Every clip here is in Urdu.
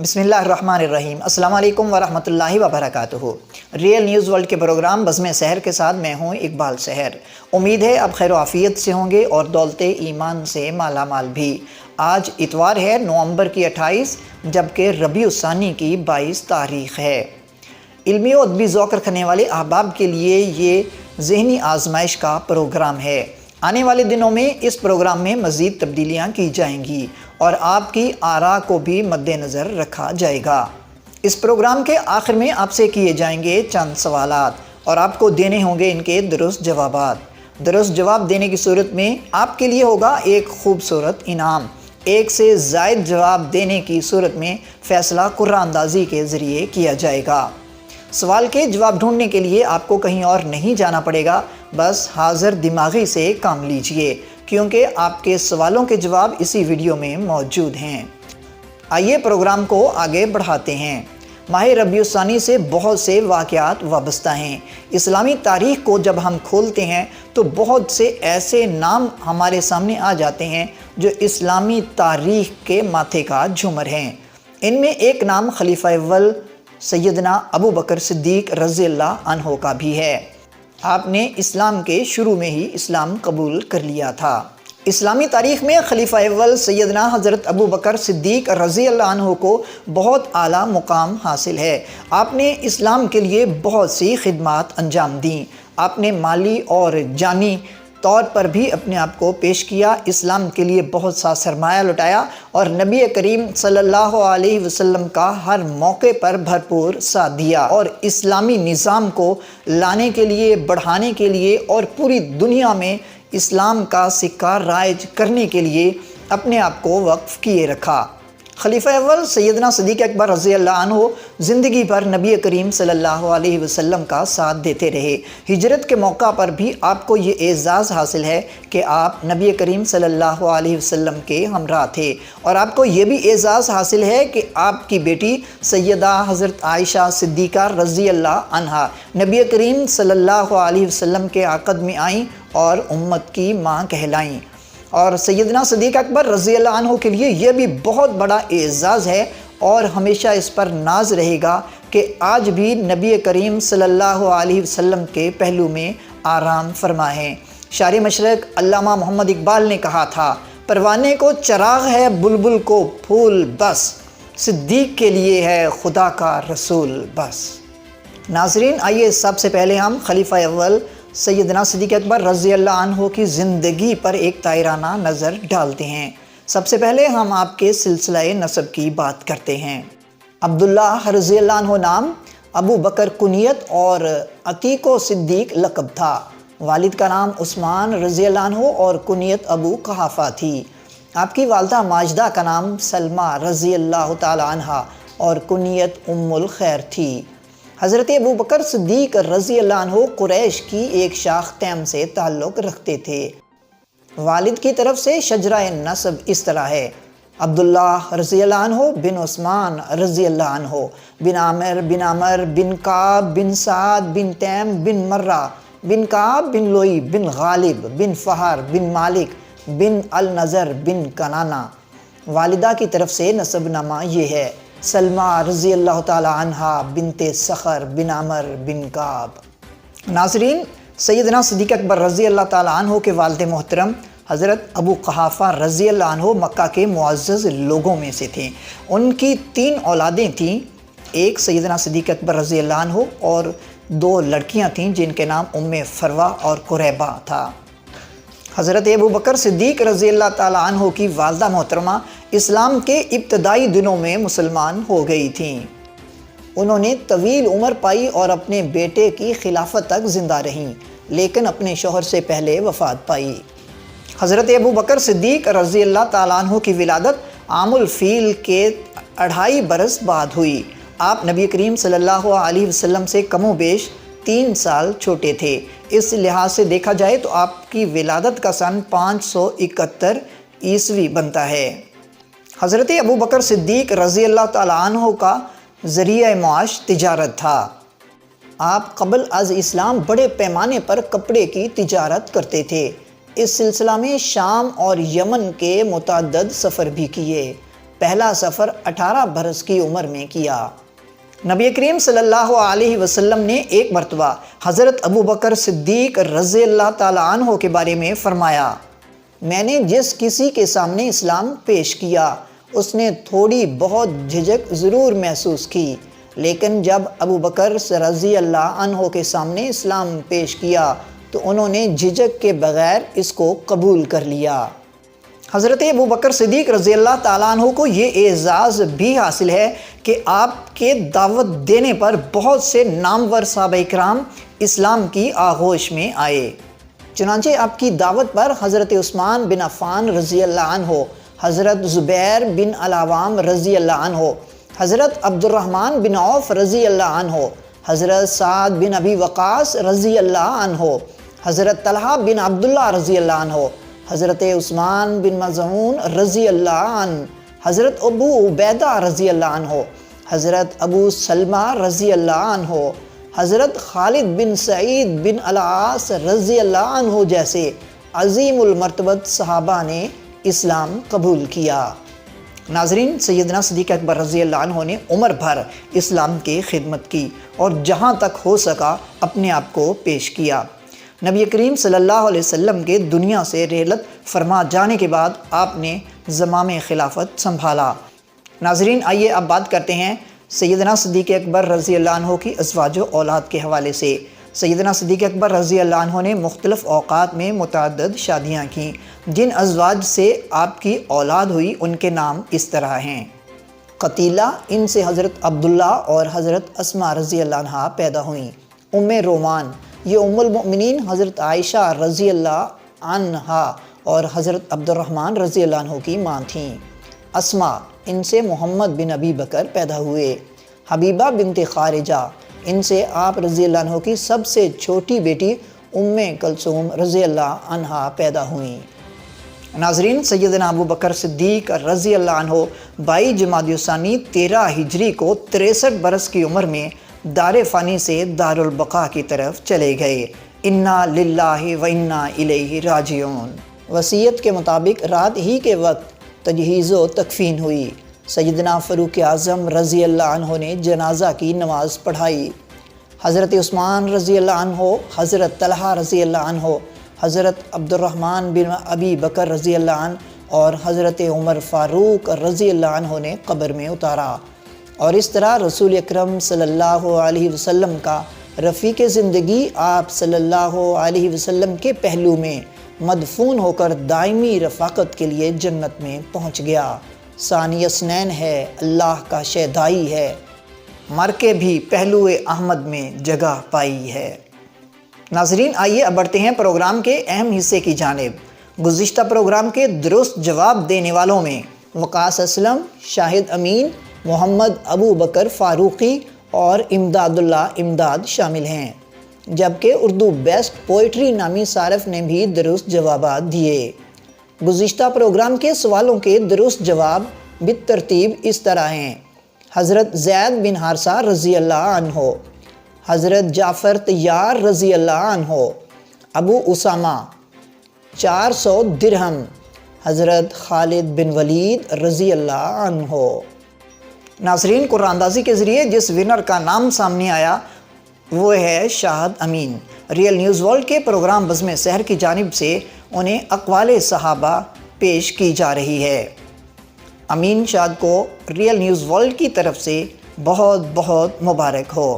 بسم اللہ الرحمن الرحیم۔ السلام علیکم ورحمۃ اللہ وبرکاتہ۔ ریئل نیوز ورلڈ کے پروگرام بزم سحر کے ساتھ میں ہوں اقبال سحر۔ امید ہے اب خیر و عافیت سے ہوں گے اور دولت ایمان سے مالا مال بھی۔ آج اتوار ہے، نومبر کی 28، جبکہ ربیع الثانی کی 22 تاریخ ہے۔ علمی و ادبی ذوق رکھنے والے احباب کے لیے یہ ذہنی آزمائش کا پروگرام ہے۔ آنے والے دنوں میں اس پروگرام میں مزید تبدیلیاں کی جائیں گی اور آپ کی آراء کو بھی مد نظر رکھا جائے گا۔ اس پروگرام کے آخر میں آپ سے کیے جائیں گے چند سوالات اور آپ کو دینے ہوں گے ان کے درست جوابات۔ درست جواب دینے کی صورت میں آپ کے لیے ہوگا ایک خوبصورت انعام۔ ایک سے زائد جواب دینے کی صورت میں فیصلہ قرعہ اندازی کے ذریعے کیا جائے گا۔ سوال کے جواب ڈھونڈنے کے لیے آپ کو کہیں اور نہیں جانا پڑے گا، بس حاضر دماغی سے کام لیجئے، کیونکہ آپ کے سوالوں کے جواب اسی ویڈیو میں موجود ہیں۔ آئیے پروگرام کو آگے بڑھاتے ہیں۔ ماہ ربیع الثانی سے بہت سے واقعات وابستہ ہیں۔ اسلامی تاریخ کو جب ہم کھولتے ہیں تو بہت سے ایسے نام ہمارے سامنے آ جاتے ہیں جو اسلامی تاریخ کے ماتھے کا جھومر ہیں۔ ان میں ایک نام خلیفہ اول سیدنا ابو بکر صدیق رضی اللہ عنہ کا بھی ہے۔ آپ نے اسلام کے شروع میں ہی اسلام قبول کر لیا تھا۔ اسلامی تاریخ میں خلیفہ اول سیدنا حضرت ابو بکر صدیق رضی اللہ عنہ کو بہت اعلیٰ مقام حاصل ہے۔ آپ نے اسلام کے لیے بہت سی خدمات انجام دیں۔ آپ نے مالی اور جانی طور پر بھی اپنے آپ کو پیش کیا، اسلام کے لیے بہت سا سرمایہ لٹایا اور نبی کریم صلی اللہ علیہ وسلم کا ہر موقع پر بھرپور ساتھ دیا اور اسلامی نظام کو لانے کے لیے، بڑھانے کے لیے اور پوری دنیا میں اسلام کا سکہ رائج کرنے کے لیے اپنے آپ کو وقف کیے رکھا۔ خلیفہ اول سیدنا صدیق اکبر رضی اللہ عنہ زندگی بھر نبی کریم صلی اللہ علیہ وسلم کا ساتھ دیتے رہے۔ ہجرت کے موقع پر بھی آپ کو یہ اعزاز حاصل ہے کہ آپ نبی کریم صلی اللہ علیہ وسلم کے ہمراہ تھے، اور آپ کو یہ بھی اعزاز حاصل ہے کہ آپ کی بیٹی سیدہ حضرت عائشہ صدیقہ رضی اللہ عنہا نبی کریم صلی اللہ علیہ وسلم کے عقد میں آئیں اور امت کی ماں کہلائیں۔ اور سیدنا صدیق اکبر رضی اللہ عنہ کے لیے یہ بھی بہت بڑا اعزاز ہے اور ہمیشہ اس پر ناز رہے گا کہ آج بھی نبی کریم صلی اللہ علیہ وسلم کے پہلو میں آرام فرما ہے۔ شاعر مشرق علامہ محمد اقبال نے کہا تھا، پروانے کو چراغ ہے بلبل کو پھول بس، صدیق کے لیے ہے خدا کا رسول بس۔ ناظرین، آئیے سب سے پہلے ہم خلیفہ اول سیدنا صدیق اکبر رضی اللہ عنہ کی زندگی پر ایک طائرانہ نظر ڈالتے ہیں۔ سب سے پہلے ہم آپ کے سلسلہ نسب کی بات کرتے ہیں۔ عبداللہ رضی اللہ عنہ نام، ابو بکر کنیت اور عتیق و صدیق لقب تھا۔ والد کا نام عثمان رضی اللہ عنہ اور کنیت ابو قحافہ تھی۔ آپ کی والدہ ماجدہ کا نام سلمہ رضی اللہ تعالی عنہ اور کنیت ام الخیر تھی۔ حضرت ابو بکر صدیق رضی اللہ عنہ قریش کی ایک شاخ تیم سے تعلق رکھتے تھے۔ والد کی طرف سے شجرہ نسب اس طرح ہے: عبداللہ رضی اللہ عنہ بن عثمان رضی اللہ عنہ بن عامر بن عمر بن کعب بن سعد بن تیم بن مرہ بن کعب بن لوئی بن غالب بن فہر بن مالک بن النضر بن کنانہ۔ والدہ کی طرف سے نسب نامہ یہ ہے: سلمہ رضی اللہ تعالی عنہ بنت سخر بن عمر بن کعب۔ ناظرین، سیدنا صدیق اکبر رضی اللہ تعالی عنہ کے والد محترم حضرت ابو قحافہ رضی اللہ عنہ مکہ کے معزز لوگوں میں سے تھے۔ ان کی 3 اولادیں تھیں، ایک سیدنا صدیق اکبر رضی اللہ عنہ اور 2 لڑکیاں تھیں جن کے نام ام فروہ اور قریبہ تھا۔ حضرت ابو بکر صدیق رضی اللہ تعالی عنہ کی والدہ محترمہ اسلام کے ابتدائی دنوں میں مسلمان ہو گئی تھیں۔ انہوں نے طویل عمر پائی اور اپنے بیٹے کی خلافت تک زندہ رہیں، لیکن اپنے شوہر سے پہلے وفات پائی۔ حضرت ابو بکر صدیق رضی اللہ تعالیٰ عنہ کی ولادت عام الفیل کے 2.5 برس بعد ہوئی۔ آپ نبی کریم صلی اللہ علیہ وسلم سے کم و بیش 3 سال چھوٹے تھے۔ اس لحاظ سے دیکھا جائے تو آپ کی ولادت کا سن 571 عیسوی بنتا ہے۔ حضرت ابو بکر صدیق رضی اللہ تعالیٰ عنہ کا ذریعہ معاش تجارت تھا۔ آپ قبل از اسلام بڑے پیمانے پر کپڑے کی تجارت کرتے تھے۔ اس سلسلہ میں شام اور یمن کے متعدد سفر بھی کیے۔ پہلا سفر 18 برس کی عمر میں کیا۔ نبی کریم صلی اللہ علیہ وسلم نے ایک مرتبہ حضرت ابو بکر صدیق رضی اللہ تعالیٰ عنہ کے بارے میں فرمایا، میں نے جس کسی کے سامنے اسلام پیش کیا اس نے تھوڑی بہت جھجک ضرور محسوس کی، لیکن جب ابو بکر رضی اللہ عنہ کے سامنے اسلام پیش کیا تو انہوں نے جھجک کے بغیر اس کو قبول کر لیا۔ حضرت ابو بکر صدیق رضی اللہ تعالیٰ عنہ کو یہ اعزاز بھی حاصل ہے کہ آپ کے دعوت دینے پر بہت سے نامور صحابہ کرام اسلام کی آغوش میں آئے۔ چنانچہ آپ کی دعوت پر حضرت عثمان بن عفان رضی اللہ عنہ، حضرت زبیر بن العوام رضی اللہ عنہ، حضرت عبد الرحمن بن عوف رضی اللہ عنہ، حضرت سعد بن ابی وقاص رضی اللہ عنہ، حضرت طلحہ بن عبداللہ رضی اللہ عنہ، حضرت عثمان بن مظعون رضی اللہ عنہ، حضرت ابو عبیدہ رضی اللہ عنہ، حضرت ابو سلمہ رضی اللہ عنہ، حضرت خالد بن سعید بن العاص رضی اللہ عنہ جیسے عظیم المرتبت صحابہ نے اسلام قبول کیا۔ ناظرین، سیدنا صدیق اکبر رضی اللہ عنہ نے عمر بھر اسلام کی خدمت کی اور جہاں تک ہو سکا اپنے آپ کو پیش کیا۔ نبی کریم صلی اللہ علیہ وسلم کے دنیا سے رحلت فرما جانے کے بعد آپ نے زمام خلافت سنبھالا۔ ناظرین، آئیے اب بات کرتے ہیں سیدنا صدیق اکبر رضی اللہ عنہ کی ازواج و اولاد کے حوالے سے۔ سیدنا صدیق اکبر رضی اللہ عنہ نے مختلف اوقات میں متعدد شادیاں کیں۔ جن ازواج سے آپ کی اولاد ہوئی ان کے نام اس طرح ہیں: قتیلہ، ان سے حضرت عبداللہ اور حضرت اسماء رضی اللہ عنہ پیدا ہوئیں۔ ام رومان، یہ ام المؤمنین حضرت عائشہ رضی اللہ عنہا اور حضرت عبد الرحمن رضی اللہ عنہ کی ماں تھیں۔ اسماء، ان سے محمد بن ابی بکر پیدا ہوئے۔ حبیبہ بنت خارجہ، ان سے آپ رضی اللہ عنہ کی سب سے چھوٹی بیٹی ام کلثوم رضی اللہ عنہا پیدا ہوئیں۔ ناظرین، سیدنا ابو بکر صدیق رضی اللہ عنہ 22 جمادی الثانی 13 ہجری کو 63 برس کی عمر میں دار فانی سے دار البقاء کی طرف چلے گئے۔ انا للہ و انا الیہ راجعون۔ وصیت کے مطابق رات ہی کے وقت تجہیز و تکفین ہوئی۔ سیدنا فاروق اعظم رضی اللہ عنہ نے جنازہ کی نماز پڑھائی۔ حضرت عثمان رضی اللہ عنہ، حضرت طلحہ رضی اللہ عنہ، حضرت عبد الرحمن بن ابی بکر رضی اللہ عنہ اور حضرت عمر فاروق رضی اللہ عنہ نے قبر میں اتارا، اور اس طرح رسول اکرم صلی اللہ علیہ وسلم کا رفیق زندگی آپ صلی اللہ علیہ وسلم کے پہلو میں مدفون ہو کر دائمی رفاقت کے لیے جنت میں پہنچ گیا۔ ثانی اثنین ہے، اللہ کا شیدائی ہے، مر کے بھی پہلو احمد میں جگہ پائی ہے۔ ناظرین، آئیے اب بڑھتے ہیں پروگرام کے اہم حصے کی جانب۔ گزشتہ پروگرام کے درست جواب دینے والوں میں وقاص اسلم، شاہد امین، محمد ابو بکر فاروقی اور امداد اللہ امداد شامل ہیں، جبکہ اردو بیسٹ پوئٹری نامی صارف نے بھی درست جوابات دیے۔ گزشتہ پروگرام کے سوالوں کے درست جواب بالترتیب اس طرح ہیں: حضرت زید بن حارثہ رضی اللہ عنہ، حضرت جعفر طیار رضی اللہ عنہ، ابو اسامہ 400 درہم، حضرت خالد بن ولید رضی اللہ عنہ۔ ناظرین، قرآن اندازی کے ذریعے جس ونر کا نام سامنے آیا وہ ہے شاہد امین۔ ریئل نیوز ورلڈ کے پروگرام بزم سحر کی جانب سے انہیں اقوال صحابہ پیش کی جا رہی ہے۔ امین شاہد کو ریئل نیوز ورلڈ کی طرف سے بہت بہت مبارک ہو۔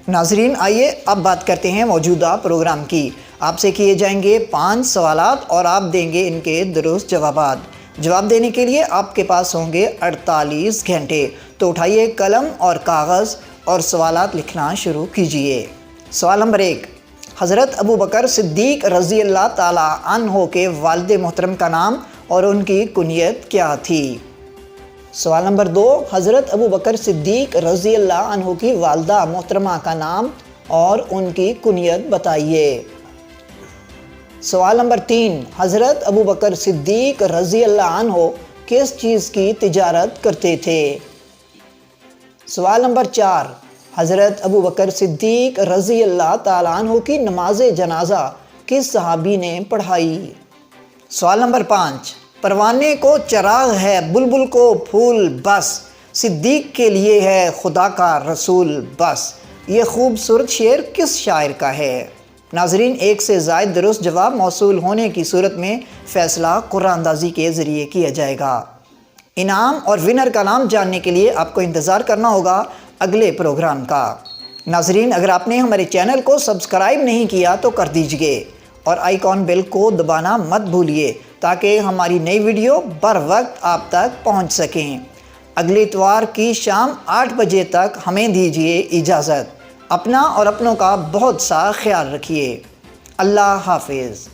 ناظرین، آئیے اب بات کرتے ہیں موجودہ پروگرام کی۔ آپ سے کیے جائیں گے 5 سوالات اور آپ دیں گے ان کے درست جوابات۔ جواب دینے کے لیے آپ کے پاس ہوں گے 48 گھنٹے، تو اٹھائیے قلم اور کاغذ اور سوالات لکھنا شروع کیجئے۔ سوال نمبر 1، حضرت ابو بکر صدیق رضی اللہ تعالی عنہ کے والد محترم کا نام اور ان کی کنیت کیا تھی؟ سوال نمبر 2، حضرت ابو بکر صدیق رضی اللہ عنہ کی والدہ محترمہ کا نام اور ان کی کنیت بتائیے۔ سوال نمبر 3، حضرت ابو بکر صدیق رضی اللہ عنہ کس چیز کی تجارت کرتے تھے؟ سوال نمبر 4، حضرت ابو بکر صدیق رضی اللہ تعالیٰ عنہ کی نماز جنازہ کس صحابی نے پڑھائی؟ سوال نمبر 5، پروانے کو چراغ ہے بلبل کو پھول بس، صدیق کے لیے ہے خدا کا رسول بس۔ یہ خوبصورت شعر کس شاعر کا ہے؟ ناظرین، ایک سے زائد درست جواب موصول ہونے کی صورت میں فیصلہ قرآن اندازی کے ذریعے کیا جائے گا۔ انعام اور ونر کا نام جاننے کے لیے آپ کو انتظار کرنا ہوگا اگلے پروگرام کا۔ ناظرین، اگر آپ نے ہمارے چینل کو سبسکرائب نہیں کیا تو کر دیجئے اور آئیکن بیل کو دبانا مت بھولیے تاکہ ہماری نئی ویڈیو بر وقت آپ تک پہنچ سکیں۔ اگلی اتوار کی شام 8 بجے تک ہمیں دیجئے اجازت۔ اپنا اور اپنوں کا بہت سا خیال رکھیے۔ اللہ حافظ۔